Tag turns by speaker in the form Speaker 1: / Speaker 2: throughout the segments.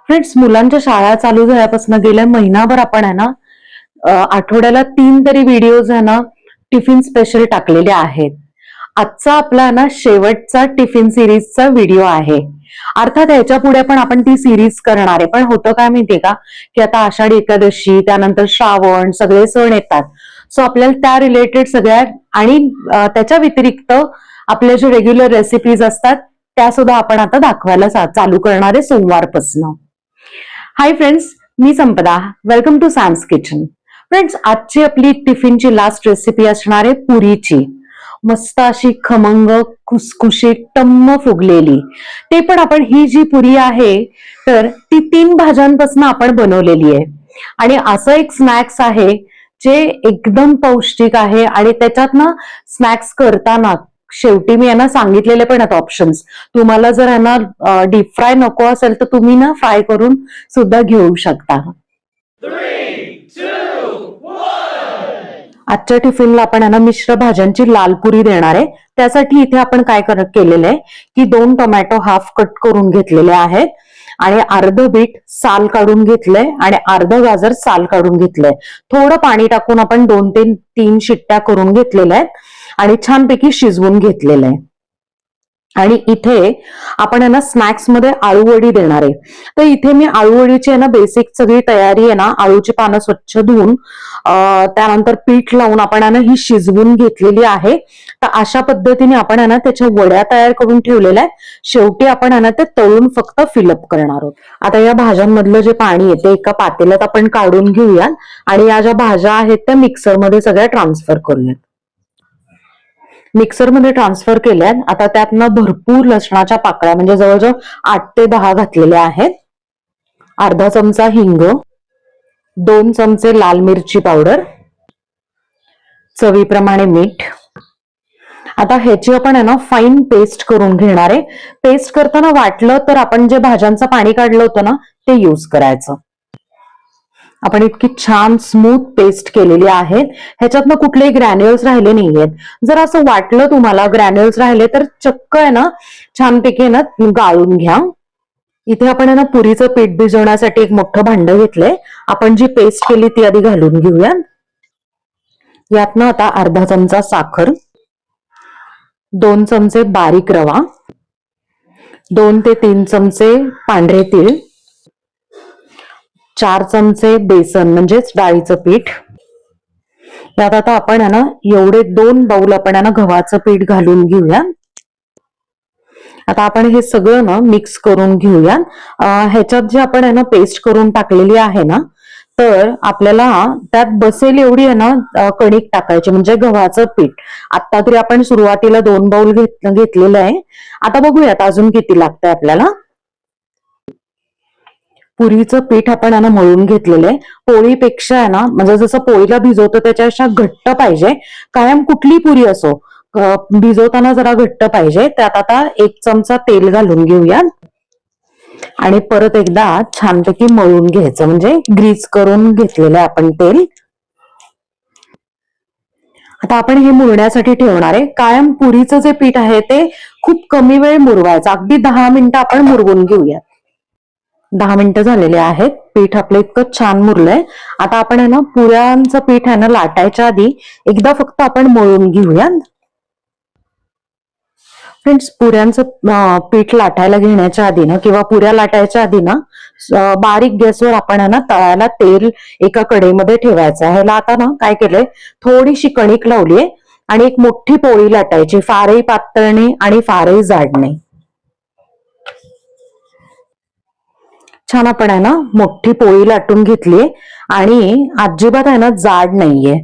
Speaker 1: Friends, मुलांच्या शाळा चालू झाल्यापासून गेल्या महिनाभर आपण आहे ना आठवड्याला 3 तरी व्हिडिओज आहे ना टिफिन स्पेशल टाकलेले आहेत. आजचा आपला ना शेवटचा टिफिन सिरीजचा व्हिडिओ आहे. अर्थात ह्याच्या पुढे पण आपण ती सिरीज करणार आहे. पण होतं काय माहितीये का, की आता आषाढी एकादशी, त्यानंतर श्रावण, सगळे सण येतात. सो आपल्याला त्या रिलेटेड सगळ्या आणि त्याच्या व्यतिरिक्त आपल्या जे रेग्युलर रेसिपीज असतात त्या सुद्धा आपण आता दाखवायला चालू करणार आहे सोमवारपासून. हाय फ्रेंड्स, मी Sampada. Welcome to Sam's kitchen. Friends, आजची आपली टिफिनची लास्ट रेसिपी असणार आहे पुरीची. मस्त अशी खमंग, खुसखुशीत, टम्म फुगलेली. ते पण आपण ही जी पुरी आहे तर ती 3 भाज्यांपासून आपण बनवलेली आहे. आणि असं एक स्नॅक्स आहे जे एकदम पौष्टिक आहे आणि त्याच्यात ना स्नॅक्स करताना शेवटी मी यांना सांगितलेले पण आहेत ऑप्शन्स. तुम्हाला जर यांना डीप फ्राय नको असेल तर तुम्ही ना फ्राय करून सुद्धा घेऊ शकता.
Speaker 2: 3, 2, 1.
Speaker 1: आजच्या टिफिनला आपण यांना मिश्र भाज्यांची लाल पुरी देणार आहे. त्यासाठी इथे आपण काय केलेलं आहे की 2 टोमॅटो हाफ कट करून घेतलेले आहेत आणि अर्ध बीट साल काढून घेतलंय आणि अर्ध गाजर साल काढून घेतलंय. थोडं पाणी टाकून आपण 2 ते 3 शिट्ट्या करून घेतलेल्या आहेत आणि छानपैकी शिजवून घेतलेलं आहे. आणि इथे आपण यांना स्नॅक्स मध्ये आळू वडी देणार आहे. तर इथे मी आळू वडीची आहे ना बेसिक सगळी तयारी आहे ना, आळूची पानं स्वच्छ धुवून त्यानंतर पीठ लावून आपण यांना ही शिजवून घेतलेली आहे. तर अशा पद्धतीने आपण यांना त्याच्या वड्या तयार करून ठेवलेल्या आहेत. शेवटी आपण यांना ते तळून फक्त फिलअप करणार आहोत. आता या भाज्यांमधलं जे पाणी आहे ते एका पातेल्यात आपण काढून घेऊयात आणि या ज्या भाज्या आहेत त्या मिक्सरमध्ये सगळ्या ट्रान्सफर करूयात. मिक्सरमध्ये ट्रान्सफर केल्यात. आता त्यातनं भरपूर लसणाच्या पाकळ्या म्हणजे जवळजवळ 8 ते 10 घातलेल्या आहेत. अर्धा चमचा हिंग, 2 चमचे लाल मिरची पावडर, चवीप्रमाणे मीठ. आता ह्याची आपण आहे ना फाईन पेस्ट करून घेणार आहे. पेस्ट करताना वाटलं तर आपण जे भाज्यांचं पाणी काढलं होतं ना ते यूज करायचं. आपण इतकी छान स्मूथ पेस्ट केलेली आहे. ह्याच्यातनं कुठलेही ग्रॅन्युल्स राहिले नाहीयेत. जर असं वाटलं तुम्हाला ग्रॅन्युल्स राहिले तर चक्क आहे ना छानपैकी ना गाळून घ्या. इथे आपण आहे ना पुरीचं पीठ भिजवण्यासाठी एक मोठं भांड घेतलंय. आपण जी पेस्ट केली ती आधी घालून घेऊया. यातनं आता अर्धा चमचा साखर, 2 चमचे बारीक रवा, 2 ते 3 चमचे पांढरे तीळ, 4 चमचे बेसन म्हणजेच डाळीचं पीठ. यात आता आपण आहे ना एवढे 2 बाउल आपण आहे ना गव्हाचं पीठ घालून घेऊया. आता आपण हे सगळं ना मिक्स करून घेऊया. ह्याच्यात जे आपण आहे ना पेस्ट करून टाकलेली आहे ना तर आपल्याला त्यात बसेल एवढी आहे ना कणिक टाकायची म्हणजे गव्हाचं पीठ. आता तरी आपण सुरुवातीला 2 बाउल घेतलेलं आहे. आता बघूयात अजून किती लागतंय आपल्याला. पुरीचं पीठ आपण यांना मळून घेतलेलं आहे. पोळीपेक्षा आहे ना म्हणजे जसं पोळीला भिजवतो त्याच्यापेक्षा घट्ट पाहिजे. कायम कुठली पुरी असो भिजवताना जरा घट्ट पाहिजे. त्यात आता 1 चमचा तेल घालून घेऊया आणि परत एकदा छानपैकी मळून घ्यायचं म्हणजे ग्रीस करून घेतलेलं आहे आपण तेल. आता आपण हे मुरण्यासाठी ठेवणार आहे. कायम पुरीचं जे पीठ आहे ते खूप कमी वेळ मुरवायचं. अगदी 10 मिनिटं आपण मुरवून घेऊया. 10 मिनिटं झालेले आहेत. पीठ आपलं इतकं छान मुरलंय. आता आपण आहे ना पुऱ्यांचं पीठ आहे ना लाटायच्या आधी एकदा फक्त आपण मळून घेऊया. फ्रेंड्स, पुऱ्यांचं पीठ लाटायला घेण्याच्या आधी ना किंवा पुऱ्या लाटायच्या आधी ना बारीक गॅसवर आपण आहे ना तळायला तेल एका कढईमध्ये ठेवायचं. ह्याला आता ना काय केलंय, थोडीशी कणिक लावलीये आणि एक मोठी पोळी लाटायची. फारही पातळ नाही आणि फारही जाड नाही. छान आपण आहे ना मोठी पोळी लाटून घेतलीये आणि अजिबात आहे ना जाड नाहीये.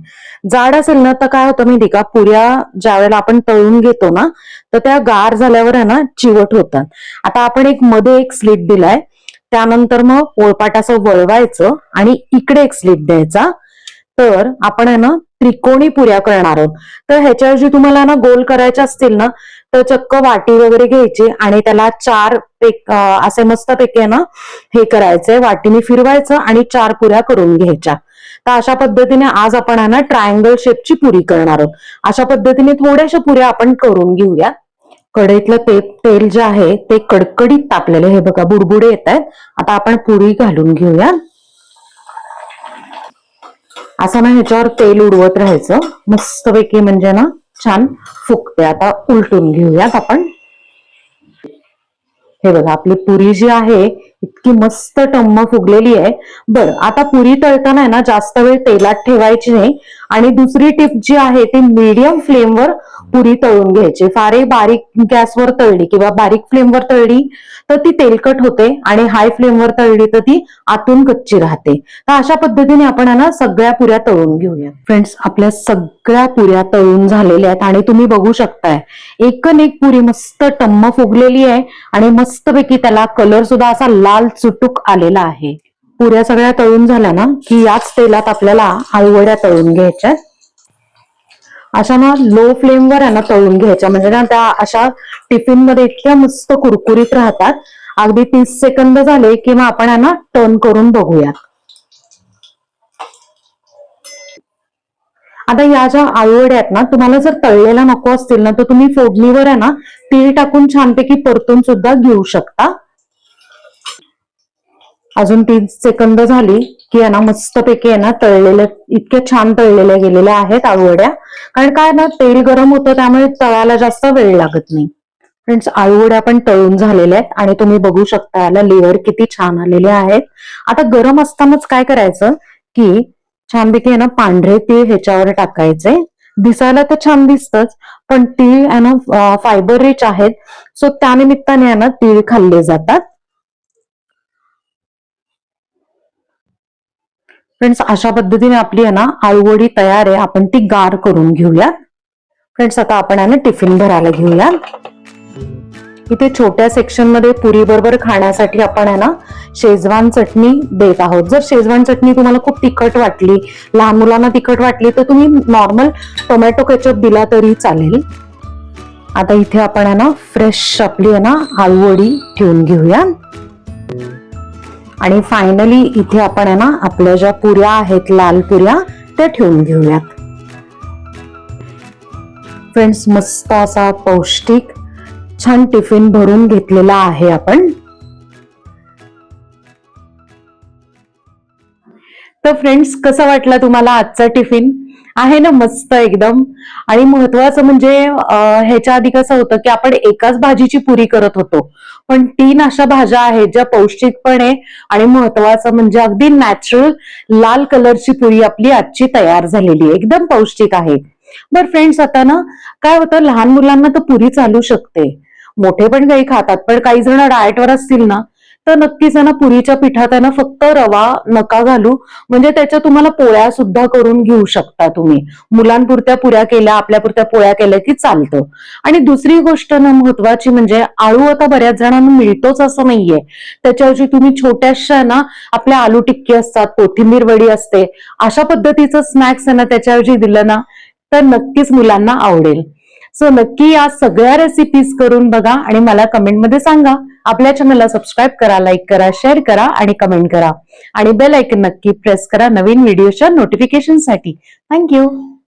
Speaker 1: जाड असेल ना तर काय होतं माहिती का, पुऱ्या ज्या वेळेला आपण तळून घेतो ना तर त्या गार झाल्यावर आहे ना चिवट होतात. आता आपण मध्ये एक स्लिट दिलाय. त्यानंतर मग पोळपाट असं वळवायचं आणि इकडे एक स्लिट द्यायचा. तर आपण आहे ना त्रिकोणी पुऱ्या करणार आहोत. तर ह्याच्याऐवजी तुम्हाला ना गोल करायच्या असतील ना तर चक्क वाटी वगैरे घ्यायची आणि त्याला 4 असे मस्तपैकी ना हे करायचंय. वाटीने फिरवायचं आणि 4 पुऱ्या करून घ्यायच्या. तर अशा पद्धतीने आज आपण आहे ना ट्रायंगल शेपची पुरी करणार आहोत. अशा पद्धतीने थोड्याशा पुऱ्या आपण करून घेऊया. कढईतलं तेल जे आहे ते कडकडीत तापलेलं, हे बघा बुडबुडे येत आहेत. आता आपण पुरी घालून घेऊया. असं ना ह्याच्यावर तेल उडवत राहायचं, मस्तपैकी म्हणजे ना छान फुगते. आता उलटून घेऊयात आपण. हे बघा आपली पुरी जी आहे इतकी मस्त टम्म फुगलेली आहे. बरं, आता पुरी तळताना आहे ना जास्त वेळ तेलात ठेवायची नाही. आणि दुसरी टिप जी आहे ती मीडियम फ्लेमवर पुरी तळून घ्यायची. फारही बारीक गॅसवर तळली किंवा बारीक फ्लेमवर तळली तर ती तेलकट होते, आणि हाय फ्लेमवर तळली तर ती आतून कच्ची राहते. तर अशा पद्धतीने आपण ना सगळ्या पुऱ्या तळून घेऊया. फ्रेंड्स, आपल्या सगळ्या पुऱ्या तळून झालेल्या आहेत आणि तुम्ही बघू शकताय एकन एक पुरी मस्त टम्म फुगलेली आहे आणि मस्तपैकी त्याला कलर सुद्धा असा लाल चुटूक आलेला आहे. पुऱ्या सगळ्या तळून झाल्या ना की याच तेलात आपल्याला आळूवड्या तळून घ्यायच्या. अशा ना लो फ्लेमवर आहे ना तळून घ्यायच्या, म्हणजे ना त्या अशा टिफिन मध्ये इतक्या मस्त कुरकुरीत राहतात. अगदी 30 सेकंद झाले की मग आपण आहे ना टर्न करून बघूया. आता या ज्या आळूवड्या आहेत ना, तुम्हाला जर तळलेला नको असतील ना तर तुम्ही फोडणीवर आहे ना तीळ टाकून छानपैकी परतून सुद्धा घेऊ शकता. अजून 30 सेकंद झाली की आहे ना मस्तपैकी आहे ना तळलेले, इतके छान तळलेल्या गेलेल्या आहेत आळूवड्या. कारण काय ना तेल गरम होतं त्यामुळे तळायला जास्त वेळ लागत नाही. फ्रेंड्स, आळूवड्या पण तळून झालेल्या आहेत आणि तुम्ही बघू शकता याला लेअर किती छान आलेले आहेत. आता गरम असतानाच काय करायचं की छानपैकी आहे ना पांढरे तीळ ह्याच्यावर टाकायचे. दिसायला तर छान दिसतच, पण तीळ आहे ना फायबर रिच आहेत, सो त्यानिमित्ताने आहे ना तीळ खाल्ले जातात. फ्रेंड्स, अशा पद्धतीने आपली आहे ना आळूवडी तयार आहे. आपण ती गार करून घेऊया. फ्रेंड्स, आता आपण आहे ना टिफिन भरायला घेऊया. इथे छोट्या सेक्शन मध्ये पुरी बरोबर खाण्यासाठी आपण आहे ना शेजवान चटणी देत आहोत. जर शेजवान चटणी तुम्हाला खूप तिखट वाटली, लहान मुलांना तिखट वाटली तर तुम्ही नॉर्मल टोमॅटो केचप दिला तरी चालेल. आता इथे आपण आहे ना फ्रेश आपली आहे ना आळूवडी ठेवून घेऊया. आणि फायनली इथे आपण आहे ना आपल्या ज्या पुऱ्या आहेत लाल पुऱ्या त्या ठेवून घेऊयात. फ्रेंड्स, मस्त असा पौष्टिक छान टिफिन भरून घेतलेला आहे आपण. तर फ्रेंड्स, कसा वाटला तुम्हाला आजचा टिफिन? आहे ना मस्त एकदम. आणि महत्वाचं म्हणजे ह्याच्या आधी कसं होतं की आपण एकाच भाजीची पुरी करत होतो, पण 3 अशा भाज्या आहेत ज्या पौष्टिक पण आहे आणि महत्वाचं म्हणजे अगदी नॅचरल लाल कलरची पुरी आपली आजची तयार झालेली आहे, एकदम पौष्टिक आहे. बरं फ्रेंड्स, आता ना काय होतं, लहान मुलांना तर पुरी चालू शकते, मोठे पण काही खातात, पण काही जण डाएटवर असतील ना तर नक्कीच आहे ना पुरीच्या पिठात आहे ना फक्त रवा नका घालू, म्हणजे त्याच्या तुम्हाला पोळ्या सुद्धा करून घेऊ शकता तुम्ही. मुलांपुरत्या पुऱ्या केल्या, आपल्यापुरत्या पोळ्या केल्या की चालतं. आणि दुसरी गोष्ट ना महत्वाची म्हणजे आळू आता बऱ्याच जणांना मिळतोच असं नाहीये, त्याच्याऐवजी तुम्ही छोट्याशा ना आपल्या आलू टिक्की असतात, कोथिंबीर वडी असते, अशा पद्धतीचं स्नॅक्स आहे ना त्याच्याऐवजी दिलं ना तर नक्कीच मुलांना आवडेल. सो नक्की या सगळ्या रेसिपीज करून बघा आणि मला कमेंटमध्ये सांगा. आपल्या चॅनलला सबस्क्राईब करा, लाईक करा, शेअर करा आणि कमेंट करा. आणि बेल आयकन नक्की प्रेस करा नवीन व्हिडिओच्या नोटिफिकेशनसाठी. थँक्यू.